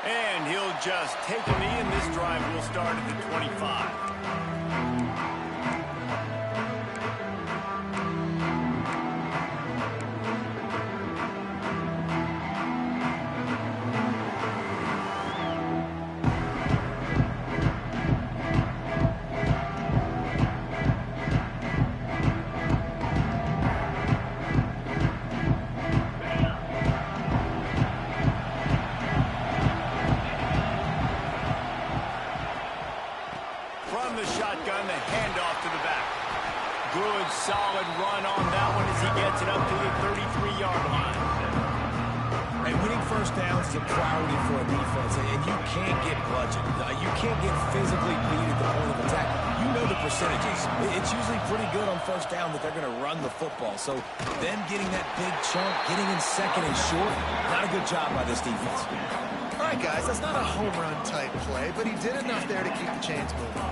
And he'll just take a knee, and this drive will start at the 25. From the shotgun, the handoff to the back. Good, solid run on that one as he gets it up to the 33-yard line. And winning first downs is a priority for a defense, and you can't get bludgeoned. You can't get physically beat at the point of attack. You know the percentages. It's usually pretty good on first down that they're going to run the football. So then getting that big chunk, getting in second and short, not a good job by this defense. All right, guys, that's not a home run type play, but he did enough there to keep the chains moving.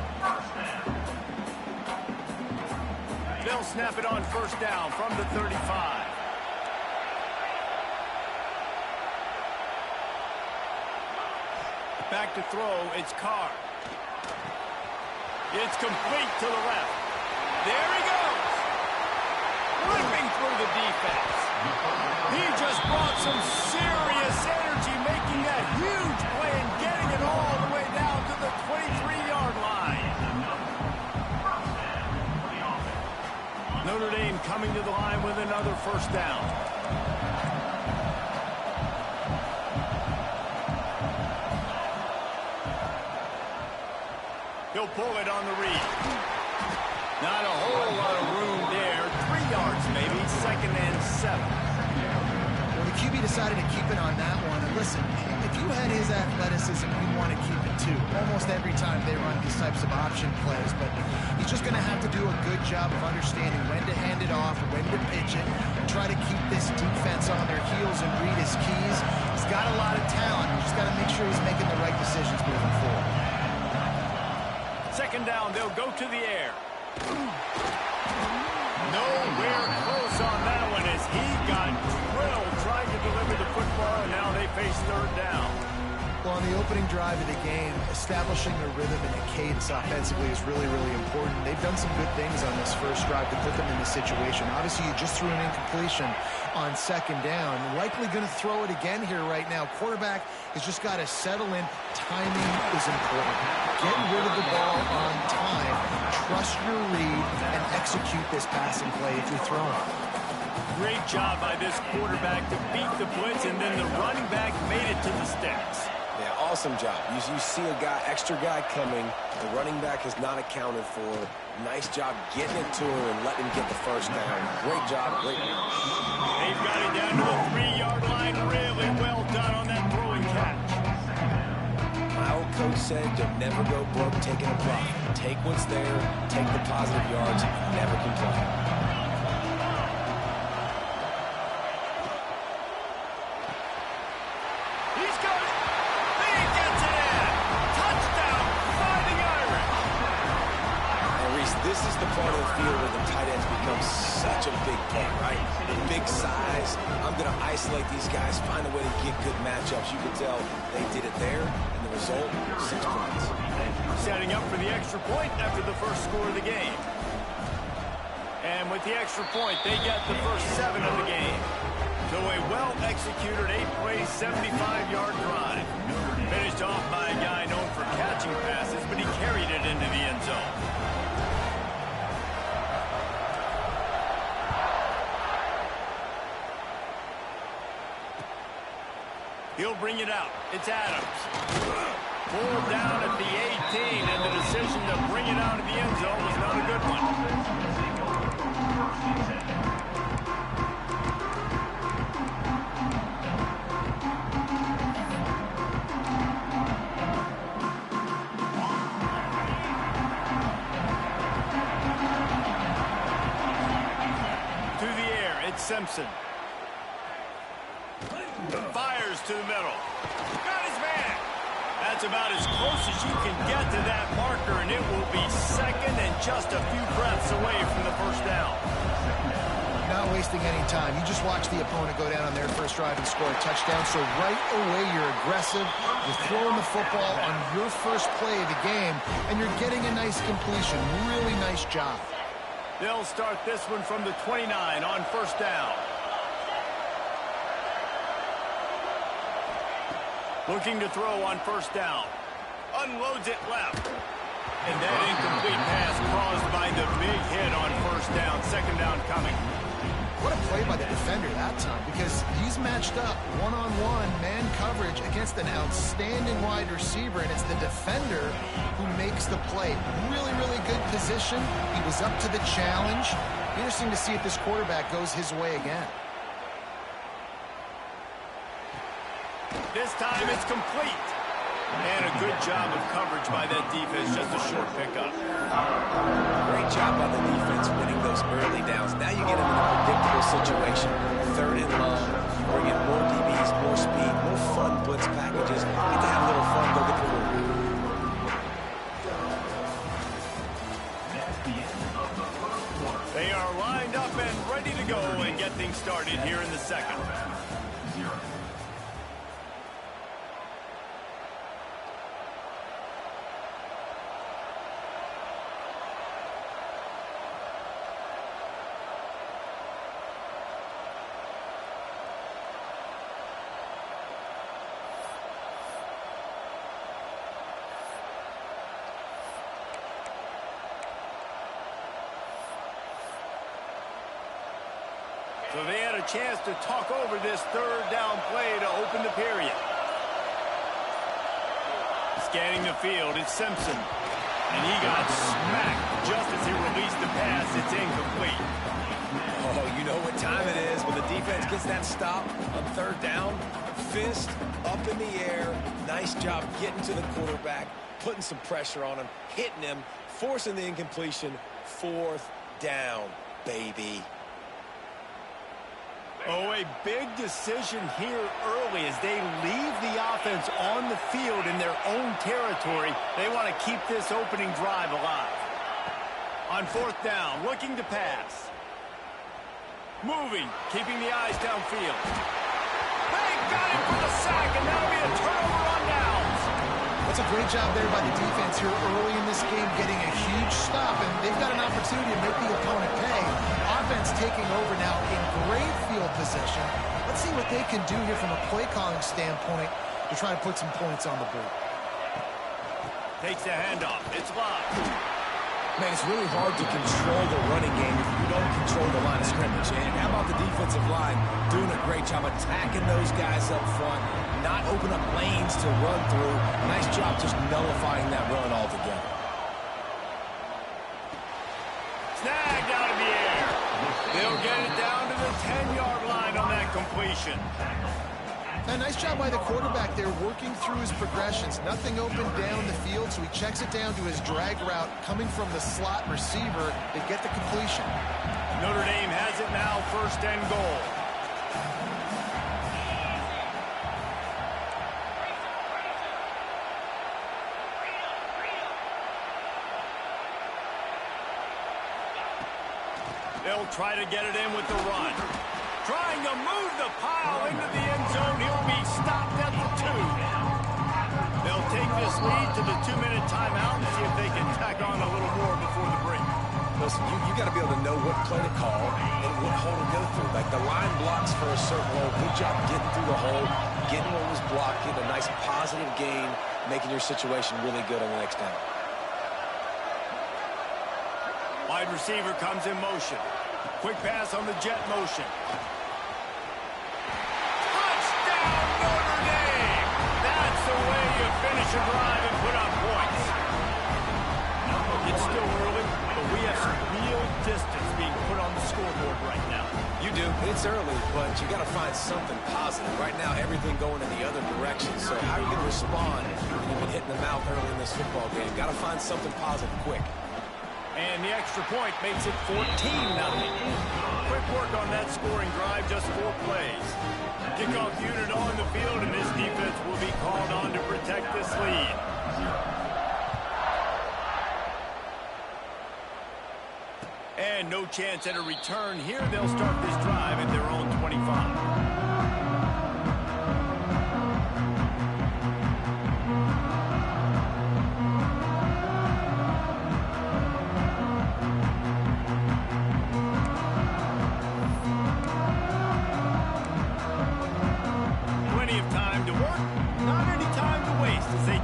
They'll snap it on first down from the 35. Back to throw, it's Carr. It's complete to the left. There he goes. Ripping through the defense. He just brought some serious energy, making that huge play and getting it all the way down to the 23-yard line. Notre Dame coming to the line with another first down. He'll pull it on the read. Not a whole lot of room there. 3 yards maybe, 2nd and 7. Well, the QB decided to keep it on that one. And listen, if you had his athleticism, you'd want to keep it too. Almost every time they run these types of option plays. But he's just going to have to do a good job of understanding when to hand it off, when to pitch it, and try to keep this defense on their heels and read his keys. He's got a lot of talent. He's just got to make sure he's making the right decisions moving forward. 2nd down, they'll go to the air. Nowhere close on that one as he got drilled trying to deliver the football, and now they face 3rd down. Well, on the opening drive of the game, establishing a rhythm and a cadence offensively is really, really important. They've done some good things on this first drive to put them in this situation. Obviously, you just threw an incompletion on 2nd down. Likely going to throw it again here right now. Quarterback has just got to settle in. Timing is important. Get rid of the ball on time. Trust your read and execute this passing play if you're throwing. Great job by this quarterback to beat the blitz, and then the running back made it to the sticks. Yeah, awesome job. You see a extra guy coming. The running back is not accounted for. Nice job getting it to him and letting him get the first down. Great job, great. They've got it down to the 3-yard line. Really well done on that throwing catch. My old coach said you'll never go broke taking a profit. Take what's there, take the positive yards, and never complain. This is the part of the field where the tight ends become such a big part, right? Big size. I'm going to isolate these guys, find a way to get good matchups. You can tell they did it there, and the result, 6 points. Setting up for the extra point after the first score of the game. And with the extra point, they get the first 7 of the game. So a well-executed 8-play, 75-yard drive. Finished off by a guy known for catching passes, but he carried it into the end zone. He'll bring it out. It's Adams. Pulled down at the 18, and the decision to bring it out of the end zone was not a good one. To the air, it's Simpson. Fires to the middle. Got his man. That's about as close as you can get to that marker, and it will be 2nd and just a few breaths away from the first down. not wasting any time. You just watch the opponent go down on their first drive and score a touchdown. So right away, you're aggressive. You're throwing the football on your first play of the game, and you're getting a nice completion. Really nice job. They'll start this one from the 29 on first down. Looking to throw on first down. Unloads it left. And that incomplete pass caused by the big hit on first down. Second down coming. What a play by the defender that time, because he's matched up one-on-one man coverage against an outstanding wide receiver, and it's the defender who makes the play. Really, really good position. He was up to the challenge. Interesting to see if this quarterback goes his way again. This time it's complete. And a good job of coverage by that defense. Just a short pickup. Great job by the defense winning those early downs. Now you get them in a predictable situation. Third and long. You bring in more DBs, more speed, more fun blitz packages. You get to have a little fun. Go get the quarterback. They are lined up and ready to go and get things started here in the second. So they had a chance to talk over this third down play to open the period. Scanning the field, it's Simpson. And he got smacked just as he released the pass. It's incomplete. Oh, you know what time it is when the defense gets that stop on third down. Fist up in the air. Nice job getting to the quarterback, putting some pressure on him, hitting him, forcing the incompletion. Fourth down, baby. Oh, a big decision here early as they leave the offense on the field in their own territory. They want to keep this opening drive alive. On fourth down, looking to pass. Moving, keeping the eyes downfield. They got him for the sack, and that'll be a turnover on downs. That's a great job there by the defense here early in this game, getting a huge stop, and they've got an opportunity to make the opponent pay. Offense taking over now in great field position. Let's see what they can do here from a play calling standpoint to try to put some points on the board. Takes the handoff. It's locked. Man, it's really hard to control the running game if you don't control the line of scrimmage. And how about the defensive line doing a great job attacking those guys up front, not open up lanes to run through. Nice job just nullifying that run altogether. Snagged out of the air. They'll get it down to the 10-yard line on that completion. A nice job by the quarterback there, working through his progressions. Nothing open down the field, so he checks it down to his drag route coming from the slot receiver. They get the completion. Notre Dame has it now, first and goal. They'll try to get it in with the run. Trying to move the pile into the end zone. He'll be stopped at the 2. They'll take this lead to the 2-minute timeout and see if they can tack on a little more before the break. Listen, you got to be able to know what play to call and what hole to go through. Like the line blocks for a certain hole. Good job getting through the hole, getting what was blocked, getting a nice positive gain, making your situation really good on the next down. Wide receiver comes in motion. Quick pass on the jet motion. Touchdown, Notre Dame! That's the way you finish a drive and put up points. It's still early, but we have some real distance being put on the scoreboard right now. You do. It's early, but you got to find something positive. Right now, everything going in the other direction. So how are you going to respond when you've been hitting the mouth early in this football game? Got to find something positive quick. And the extra point makes it 14-0. Quick work on that scoring drive, just 4 plays. Kickoff unit on the field, and this defense will be called on to protect this lead. And no chance at a return here. They'll start this drive at their own 25.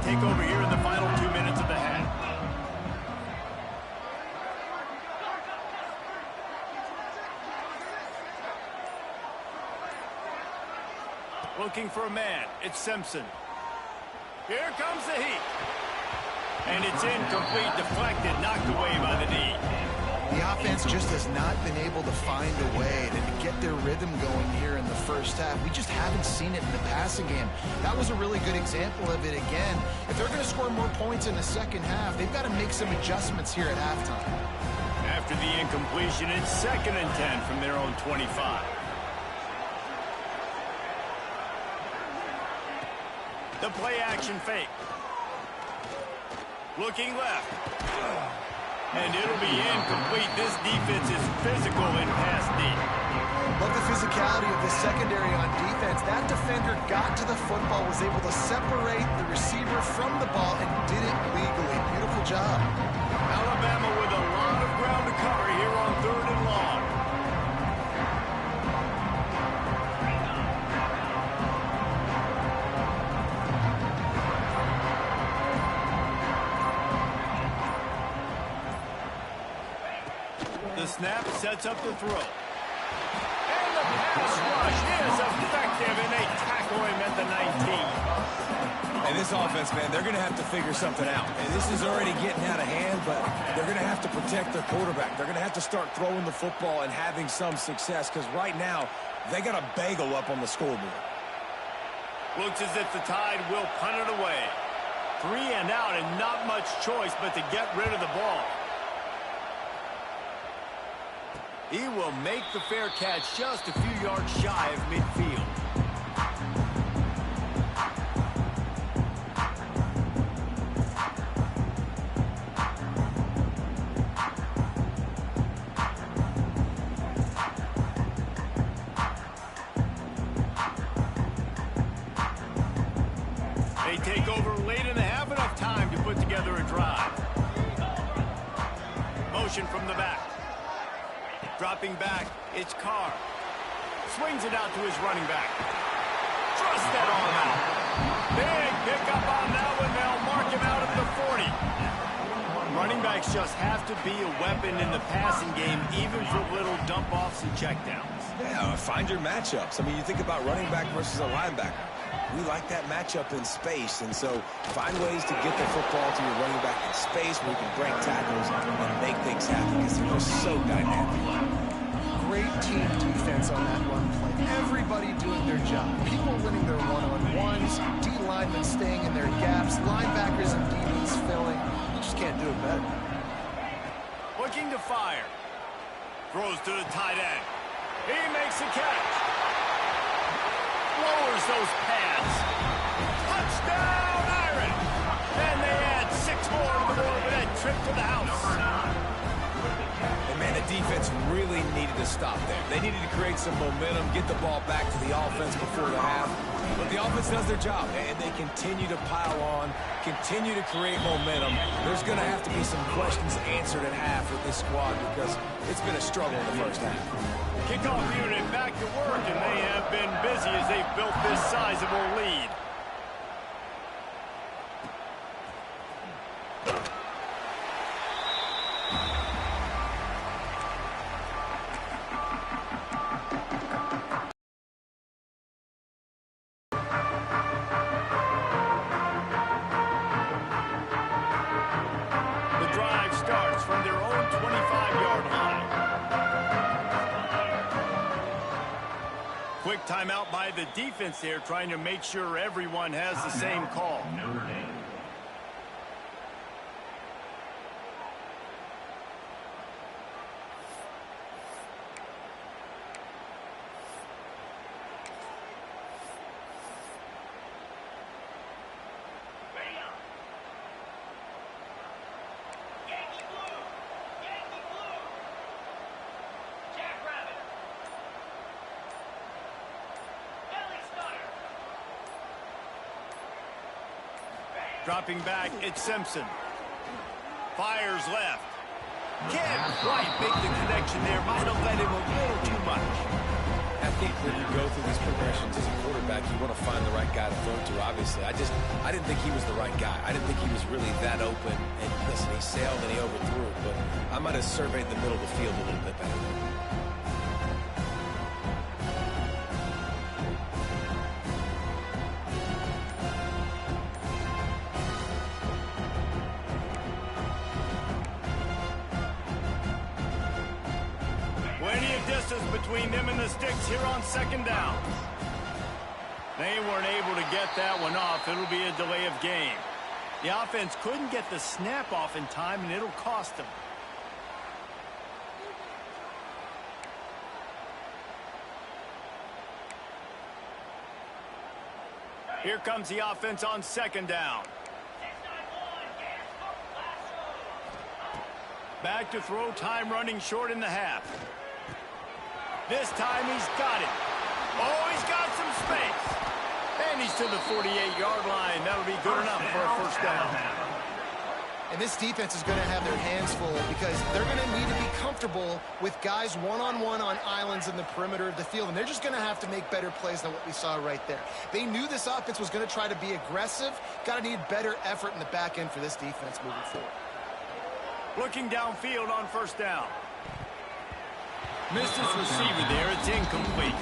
Take over here in the final 2 minutes of the half. Looking for a man. It's Simpson. Here comes the heat. And it's incomplete, deflected, knocked away by the knee. The offense just has not been able to find a way to get their rhythm going here in the first half. We just haven't seen it in the passing game. That was a really good example of it again. If they're going to score more points in the second half, they've got to make some adjustments here at halftime. After the incompletion, it's 2nd and 10 from their own 25. The play action fake. Looking left. And it'll be incomplete. This defense is physical in pass deep. Love the physicality of the secondary on defense. That defender got to the football, was able to separate the receiver from the ball, and did it legally. Beautiful job. Alabama with a lot of ground to cover here on 3rd and long. The snap sets up the throw. And the pass rush is effective, and they tackle him at the 19. And this offense, man, they're going to have to figure something out. And this is already getting out of hand, but they're going to have to protect their quarterback. They're going to have to start throwing the football and having some success, because right now, they got a bagel up on the scoreboard. Looks as if the Tide will punt it away. 3 and out, and not much choice but to get rid of the ball. He will make the fair catch just a few yards shy of midfield. They take over late in the half, enough time to put together a drive. Motion from the back. Dropping back, it's Carr. Swings it out to his running back. Thrust that arm out. Big pickup on that one. They'll mark him out at the 40. Running backs just have to be a weapon in the passing game, even for little dump-offs and checkdowns. Yeah, find your matchups. I mean, you think about running back versus a linebacker. We like that matchup in space, and so find ways to get the football to your running back in space where you can break tackles and make things happen, because they're just so dynamic. Great team defense on that run play. Everybody doing their job. People winning their one-on-ones, D-linemen staying in their gaps, linebackers and DBs filling. You just can't do it better. Looking to fire. Throws to the tight end. He makes a catch. Lowers those pads. Touchdown, Iron! And they add 6 more to the board with that trip to the house. And man, the defense really needed to stop there. They needed to create some momentum, get the ball back to the offense before the half. But the offense does their job, and they continue to pile on, continue to create momentum. There's going to have to be some questions answered at half with this squad, because it's been a struggle in the first half. Kickoff unit back to work, and they have been busy as they've built this sizable lead. The drive starts from their own 25-yard line. Quick timeout by the defense there, trying to make sure everyone has the same call. Dropping back, it's Simpson. Fires left. Can't quite make the connection there. Might have let him a little too much. I think when you go through these progressions as a quarterback, you want to find the right guy to throw to, obviously. I didn't think he was the right guy. I didn't think he was really that open. And listen, he sailed and he overthrew it, but I might have surveyed the middle of the field a little bit better. Between them and the sticks here on second down. They weren't able to get that one off. It'll be a delay of game. The offense couldn't get the snap off in time, and it'll cost them. Here comes the offense on second down. Back to throw, time running short in the half. This time he's got it. Oh, he's got some space. And he's to the 48-yard line. That'll be good enough for a first down. And this defense is going to have their hands full because they're going to need to be comfortable with guys one-on-one on islands in the perimeter of the field. And they're just going to have to make better plays than what we saw right there. They knew this offense was going to try to be aggressive. Got to need better effort in the back end for this defense moving forward. Looking downfield on first down. Missed his receiver there. It's incomplete.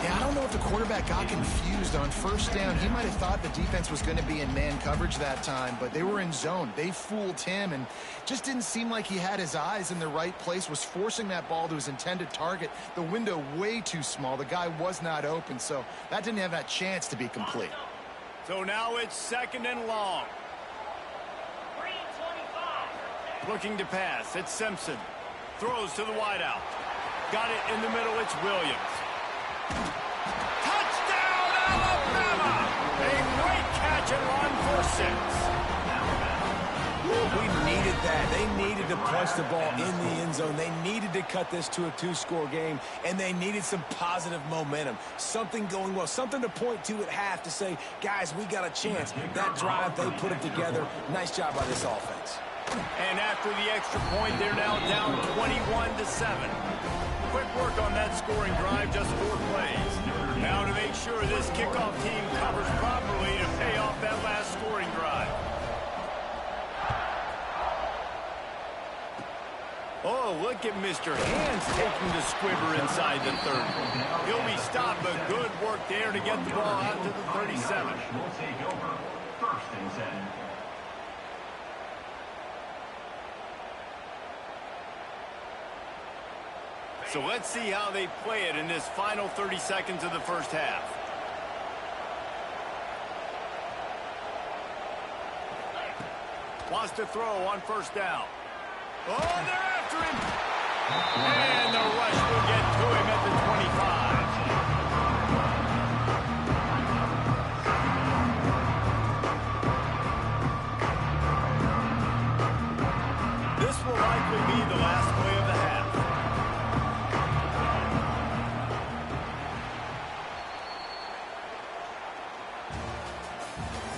Yeah, I don't know if the quarterback got confused on first down. He might have thought the defense was going to be in man coverage that time, but they were in zone. They fooled him, and just didn't seem like he had his eyes in the right place, was forcing that ball to his intended target. The window way too small. The guy was not open, so that didn't have that chance to be complete. So now it's second and long. Looking to pass. It's Simpson. Throws to the wideout. Got it in the middle. It's Williams. Touchdown, Alabama! A great catch and run for 6. We needed that. They needed to punch the ball in the end zone. They needed to cut this to a 2-score game, and they needed some positive momentum. Something going well, something to point to at half to say, guys, we got a chance. That drive, they put it together. Nice job by this offense. And after the extra point, they're now down 21-7. Quick work on that scoring drive, just 4 plays. Now to make sure this kickoff team covers properly to pay off that last scoring drive. Oh, look at Mr. Hands taking the squibber inside the 30. He'll be stopped, but good work there to get the ball out to the 37. We'll take over. First and 10. So let's see how they play it in this final 30 seconds of the first half. Wants to throw on first down. Oh, they're after him. And the rush will get to him at the 25. This will likely be the last play of the half.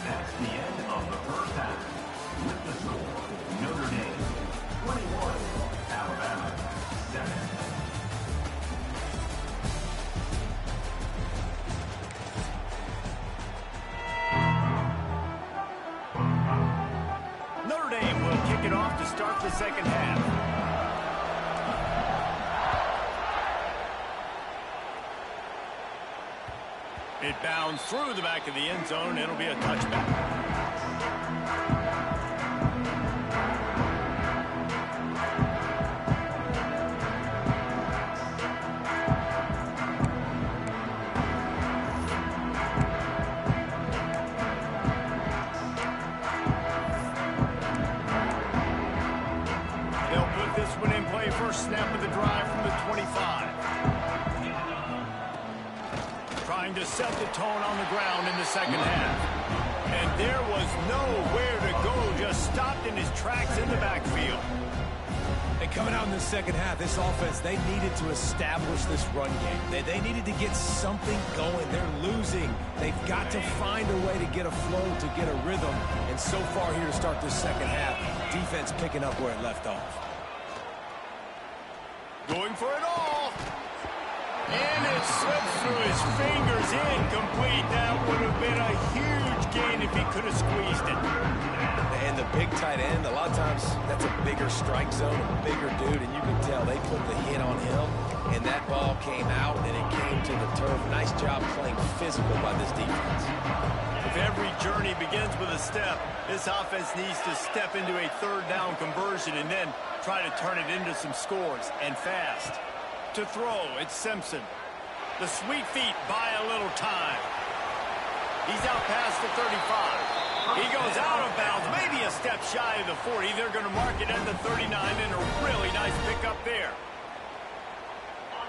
That's the end of the first half. With the score, Notre Dame 21, Alabama 7. Notre Dame will kick it off to start the second half. It bounds through the back of the end zone. It'll be a touchback. They'll put this one in play. First snap of the drive from the 25. Trying to set the tone on the ground in the second half. And there was nowhere to go, just stopped in his tracks in the backfield. And coming out in the second half, this offense, they needed to establish this run game. They needed to get something going. They're losing. losing. They've got to find a way to get a flow, to get a rhythm. And so far here to start this second half, defense picking up where it left off. Going for it all. And it slipped through his fingers, incomplete. That would have been a huge gain if he could have squeezed it. And the big tight end, a lot of times that's a bigger strike zone, a bigger dude, and you can tell they put the hit on him, and that ball came out, and it came to the turf. Nice job playing physical by this defense. If every journey begins with a step, this offense needs to step into a third down conversion and then try to turn it into some scores, and fast. To throw, it's Simpson. The sweet feet buy a little time. He's out past the 35. He goes out of bounds, maybe a step shy of the 40. They're going to mark it at the 39, and a really nice pickup there.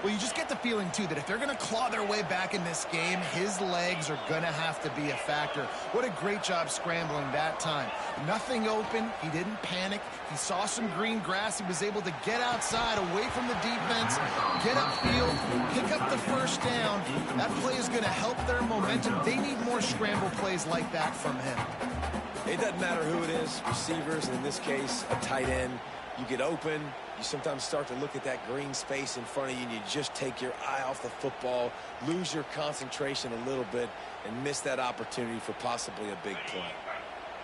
Well, you just get the feeling, too, that if they're going to claw their way back in this game, his legs are going to have to be a factor. What a great job scrambling that time. Nothing open. He didn't panic. He saw some green grass. He was able to get outside, away from the defense, get upfield, pick up the first down. That play is going to help their momentum. They need more scramble plays like that from him. It doesn't matter who it is, receivers, and in this case, a tight end. You get open, you sometimes start to look at that green space in front of you, and you just take your eye off the football, lose your concentration a little bit, and miss that opportunity for possibly a big play.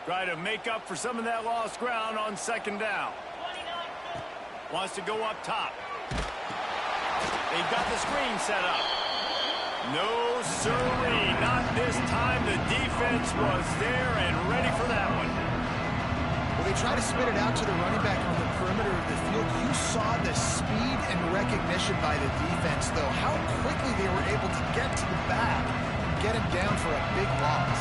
Try to make up for some of that lost ground on second down. Wants to go up top. They've got the screen set up. No, sirree, not this time. The defense was there and ready for that one. Well, they try to spit it out to the running back on the perimeter of the field. You saw the speed and recognition by the defense, though. How quickly they were able to get to the back and get him down for a big loss.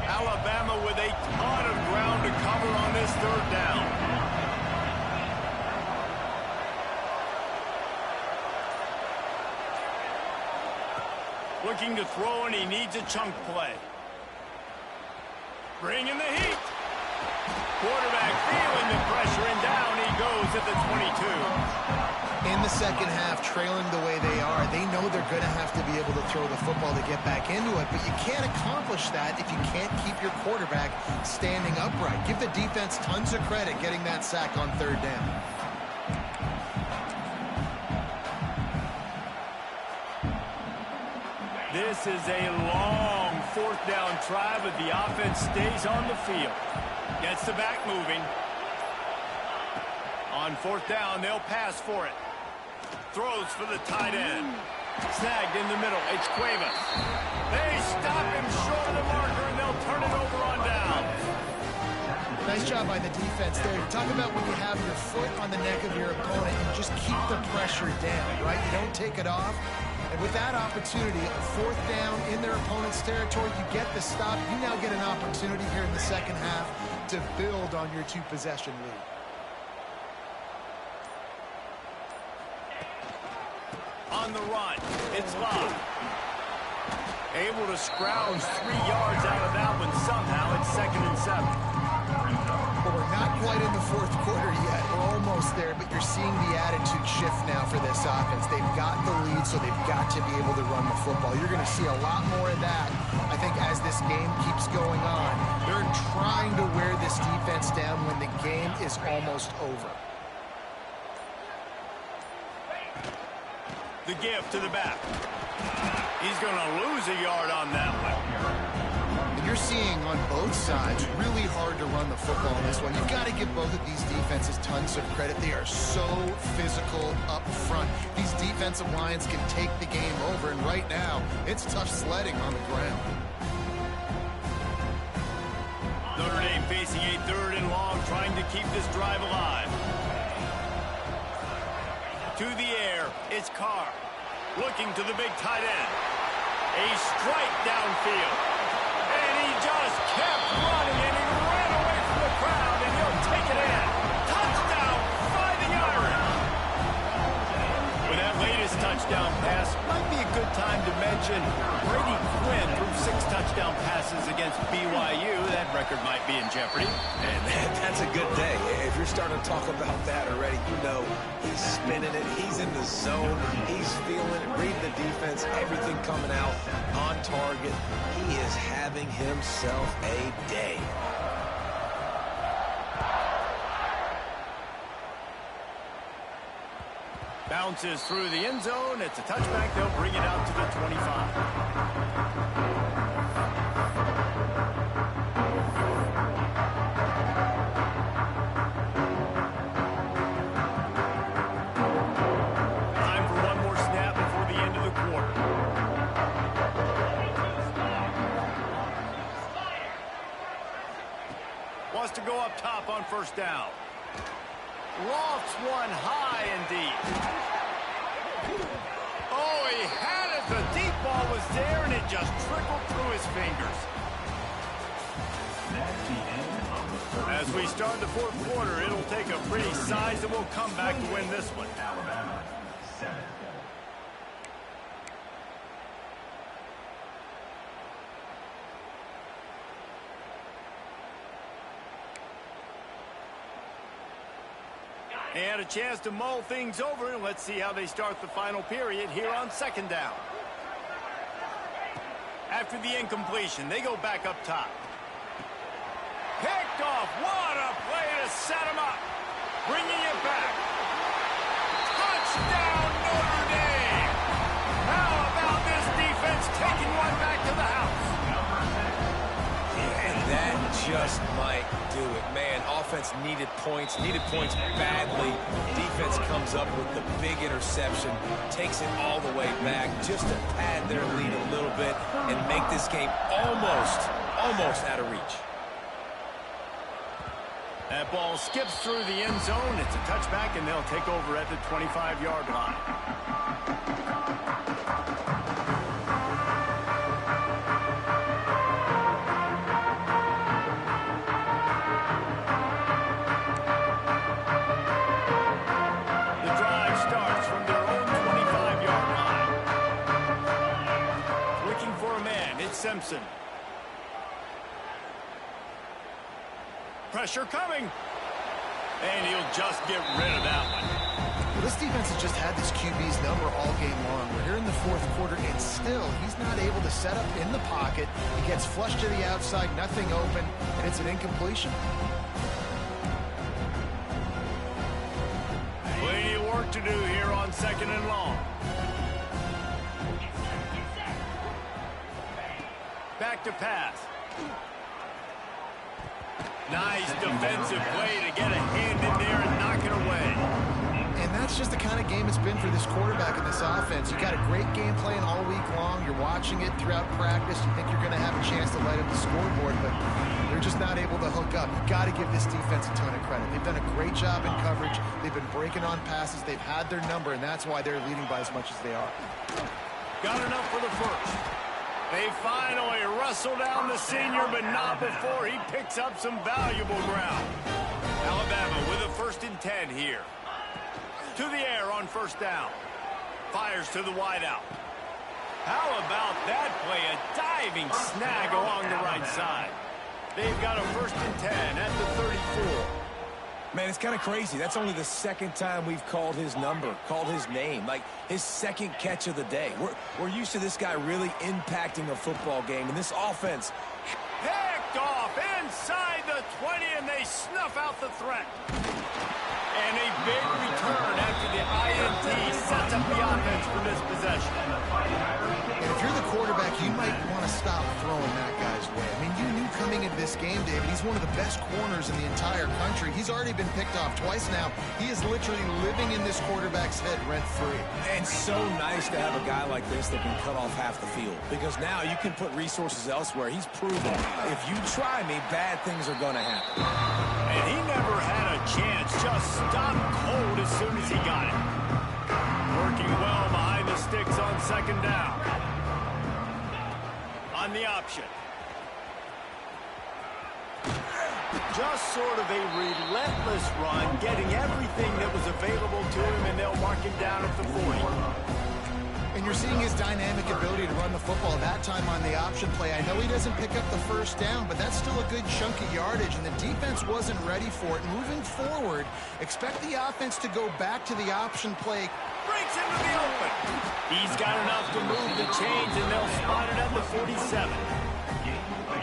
Alabama with a ton of ground to cover on this third down. Looking to throw, and he needs a chunk play. Bringing the heat. Quarterback feeling the pressure, and down he goes at the 22. In the second half, trailing the way they are, they know they're going to have to be able to throw the football to get back into it, but you can't accomplish that if you can't keep your quarterback standing upright. Give the defense tons of credit getting that sack on third down. This is a long fourth down try, but the offense stays on the field. Gets the back moving. On fourth down, they'll pass for it. Throws for the tight end. Snagged in the middle. It's Cuevas. They stop him short of the marker, and they'll turn it over on down. Nice job by the defense there. Talk about when you have your foot on the neck of your opponent and just keep the pressure down, right? You don't take it off. And with that opportunity, a fourth down in their opponent's territory, you get the stop. You now get an opportunity here in the second half to build on your two-possession lead. On the run, it's Love. Able to scrounge 3 yards out of that one somehow. It's 2nd and 7. Well, we're not quite in the fourth quarter yet. We're almost there, but you're seeing the attitude shift now for this offense. They've got the lead, so they've got to be able to run the football. You're going to see a lot more of that, I think, as this game keeps going on. They're trying to wear this defense down when the game is almost over. The give to the back. He's going to lose a yard on that one. And you're seeing on both sides really hard to run the football in this one. You've got to give both of these defenses tons of credit. They are so physical up front. These defensive lines can take the game over, and right now, it's tough sledding on the ground. Notre Dame facing a 3rd and long, trying to keep this drive alive. To the air, it's Carr. Looking to the big tight end. A strike downfield. And he just kept running, and he ran away from the crowd, and he'll take it in. Touchdown, Fighting Irish. With that latest touchdown pass, might be a good time to mention Brady Quinn threw 6 touchdown passes against BYU. That record might be in jeopardy. And that's a good day. If you're starting to talk about that already, you know he's spinning it. He's in the zone. He's feeling it, reading the defense, everything coming out on target. He is having himself a day. Bounces through the end zone. It's a touchback. They'll bring it out to the 25. Time for one more snap before the end of the quarter. Wants to go up top on first down. Lofts one high and deep. Oh, he had it. The deep ball was there, and it just trickled through his fingers. As we start the fourth quarter, it'll take a pretty sizable comeback to win this one. Alabama, 7. And a chance to mull things over, and let's see how they start the final period here on second down. After the incompletion, they go back up top. Picked off. What a play to set him up. Bringing it back. Touchdown, Notre Dame. How about this defense taking one back to the house? And that just might do it. Man, offense needed points badly. Defense comes up with the big interception, takes it all the way back just to pad their lead a little bit and make this game almost out of reach. That ball skips through the end zone. It's a touchback, and they'll take over at the 25-yard line. The drive starts from their own 25-yard line. Looking for a man. It's Simpson. Pressure coming. And he'll just get rid of that one. Well, this defense has just had this QB's number all game long. We're here in the fourth quarter, and still he's not able to set up in the pocket. He gets flushed to the outside, nothing open, and it's an incompletion. Plenty of work to do here on second and long. Back to pass. Nice defensive play to get a hand in there and knock it away. And that's just the kind of game it's been for this quarterback in this offense. You got a great game plan all week long. You're watching it throughout practice. You think you're going to have a chance to light up the scoreboard, but they're just not able to hook up. You got to give this defense a ton of credit. They've done a great job in coverage. They've been breaking on passes. They've had their number, and that's why they're leading by as much as they are. Got enough for the first. They finally wrestle down the senior, but not before he picks up some valuable ground. Alabama with a 1st and 10 here. To the air on first down. Fires to the wideout. How about that play? A diving snag along the right side. They've got a 1st and 10 at the 34. Man, it's kind of crazy. That's only the second time we've called his number, called his name, like his second catch of the day. We're used to this guy really impacting a football game, and this offense. Picked off inside the 20, and they snuff out the threat. And a big return after the INT sets up the offense for this possession. And if you're the quarterback, you might want to stop throwing that guy's way. I mean, you knew coming into this game, David, he's one of the best corners in the entire country. He's already been picked off twice now. He is literally living in this quarterback's head rent-free. And so nice to have a guy like this that can cut off half the field, because now you can put resources elsewhere. He's proven if you try me, bad things are going to happen. And he never had a chance, just stopped cold as soon as he got it. Working well behind the sticks on second down. On the option. Just sort of a relentless run, getting everything that was available to him, and they'll mark him down at the 40. And you're seeing his dynamic ability to run the football that time on the option play. I know he doesn't pick up the first down, but that's still a good chunk of yardage, and the defense wasn't ready for it. Moving forward, expect the offense to go back to the option play. Breaks into the He's got enough to move the chains, and they'll spot it at the 47.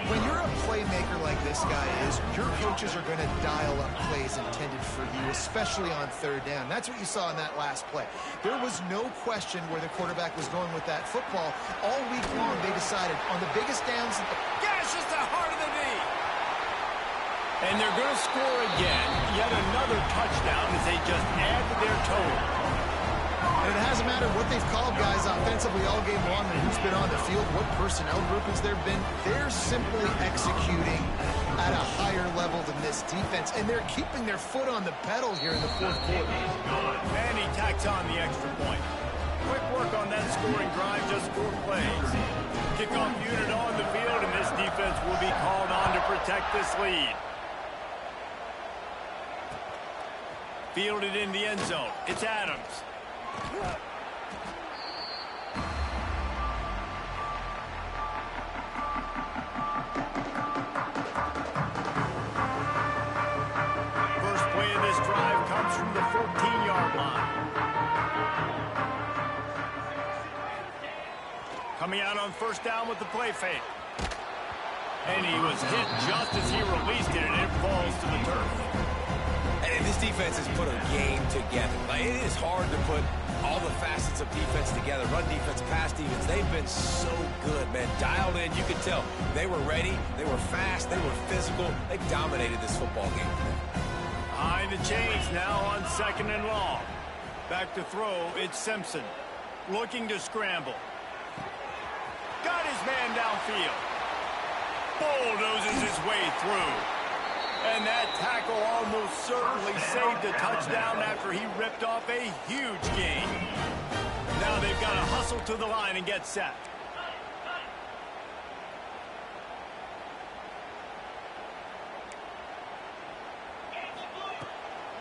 When you're a playmaker like this guy is, your coaches are going to dial up plays intended for you, especially on third down. That's what you saw in that last play. There was no question where the quarterback was going with that football. All week long, they decided on the biggest downs. Gashes the heart of the knee. And they're going to score again. Yet another touchdown as they just add to their total. And it hasn't mattered what they've called guys offensively all game long and who's been on the field, what personnel group has there been. They're simply executing at a higher level than this defense, and they're keeping their foot on the pedal here in the fourth quarter. And he tacks on the extra point. Quick work on that scoring drive, just 4 plays. Kickoff unit on the field, and this defense will be called on to protect this lead. Fielded in the end zone. It's Adams. First play of this drive comes from the 14-yard line. Coming out on first down with the play fake. And he was hit just as he released it, and it falls to the turf. And this defense has put a game together. Like, it is hard to put all the facets of defense together. Run defense, pass defense. They've been so good, man. Dialed in. You could tell they were ready. They were fast. They were physical. They dominated this football game. Behind the chains now on 2nd and long. Back to throw. It's Simpson. Looking to scramble. Got his man downfield. Bulldozes his way through. And that tackle almost certainly saved a touchdown after he ripped off a huge gain. Now they've got to hustle to the line and get set.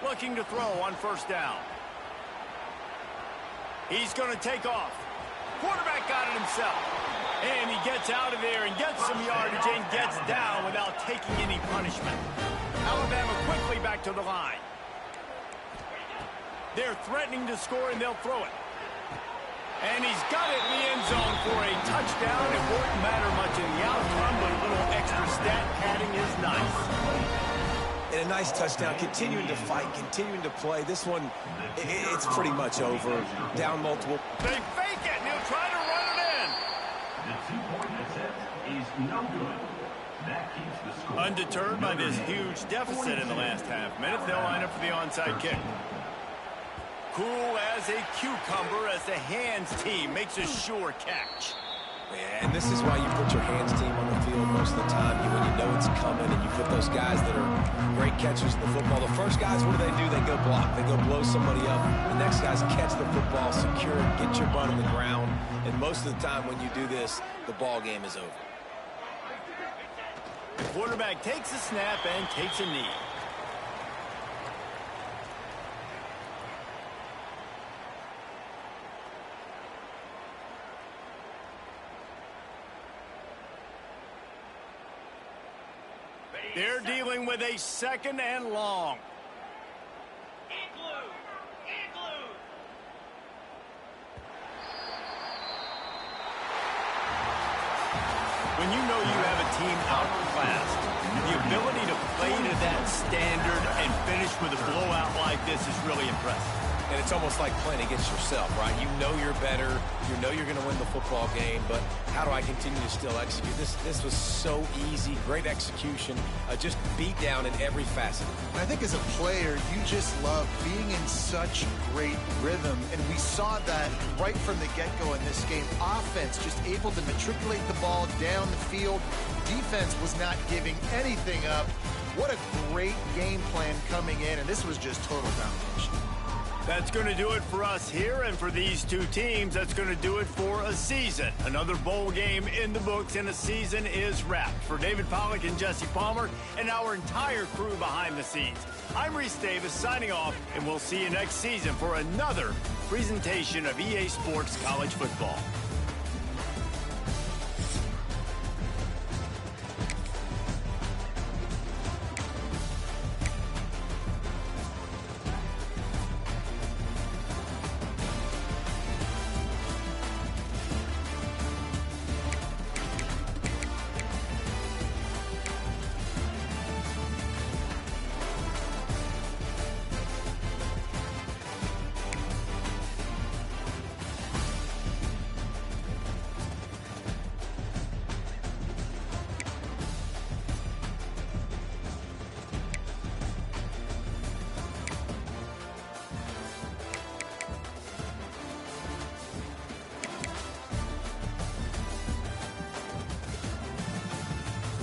Looking to throw on first down. He's going to take off. Quarterback got it himself. And he gets out of there and gets some yardage and gets down without taking any punishment. Alabama quickly back to the line. They're threatening to score, and they'll throw it. And he's got it in the end zone for a touchdown. It won't matter much in the outcome, but a little extra stat padding is nice. And a nice touchdown, continuing to fight, continuing to play. This one, it's pretty much over. Down multiple. They fake it, and he'll try to run it in. The 2-point attempt is no good. That keeps the score. Undeterred by this huge deficit in the last half minute, they'll line up for the onside kick. Cool as a cucumber as the hands team makes a sure catch. And this is why you put your hands team on the field most of the time. When you know it's coming and you put those guys that are great catchers in the football. The first guys, what do? They go block. They go blow somebody up. The next guys catch the football, secure it, get your butt on the ground. And most of the time when you do this, the ball game is over. The quarterback takes a snap and takes a knee. They're dealing with a 2nd and long. When you know you have a team outclassed, the ability to play to that standard and finish with a blowout like this is really impressive. And it's almost like playing against yourself, right? You know you're better. You know you're going to win the football game, but how do I continue to still execute? This was so easy, great execution, just beat down in every facet. I think as a player, you just love being in such great rhythm, and we saw that right from the get-go in this game. Offense just able to matriculate the ball down the field. Defense was not giving anything up. What a great game plan coming in, and this was just total domination. That's going to do it for us here, and for these two teams, that's going to do it for a season. Another bowl game in the books, and a season is wrapped. For David Pollack and Jesse Palmer and our entire crew behind the scenes, I'm Reese Davis signing off, and we'll see you next season for another presentation of EA Sports College Football.